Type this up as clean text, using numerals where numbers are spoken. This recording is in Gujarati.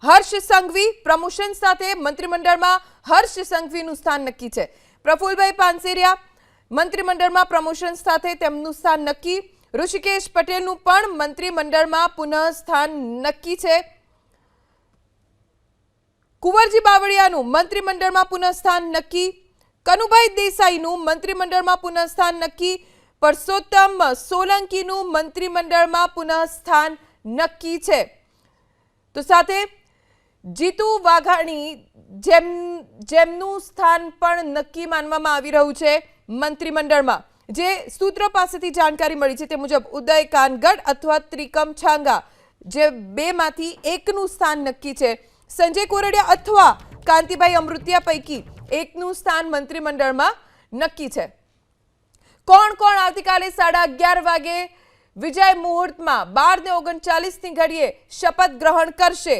હર્ષ સંઘવી પ્રમોશન સાથે મંત્રીમંડળમાં હર્ષ સંઘવીનું સ્થાન નક્કી છે। પ્રફુલભાઈ પાનસેરિયા મંત્રીમંડળમાં પ્રમોશન સાથે તેમનું સ્થાન નક્કી। ઋષિકેશ પટેલનું પણ મંત્રીમંડળમાં પુનઃ સ્થાન નક્કી છે। કુંવરજી બાવળિયાનું મંત્રીમંડળમાં પુનઃ સ્થાન નક્કી। કનુભાઈ દેસાઈનું મંત્રીમંડળમાં પુનઃ સ્થાન નક્કી। પરસોત્તમ સોલંકીનું મંત્રીમંડળમાં પુનઃ સ્થાન નક્કી છે। તો સાથે જીતુ વાઘાણી જેમનું સ્થાન પણ નક્કી માનવામાં આવી રહ્યું છે મંત્રીમંડળમાં। જે સૂત્રો પાસેથી જાણકારી મળી છે તે મુજબ ઉદય કાનગડ અથવા ત્રિકમ છાંગા જે બેમાંથી એકનું સ્થાન નક્કી છે। સંજય કોરડિયા અથવા કાંતિભાઈ અમૃતિયા પૈકી એકનું સ્થાન મંત્રીમંડળમાં નક્કી છે। કોણ કોણ આવતીકાલે 11:30 વાગે વિજય મુહૂર્તમાં 12:39ની ઘડીએ શપથ ગ્રહણ કરશે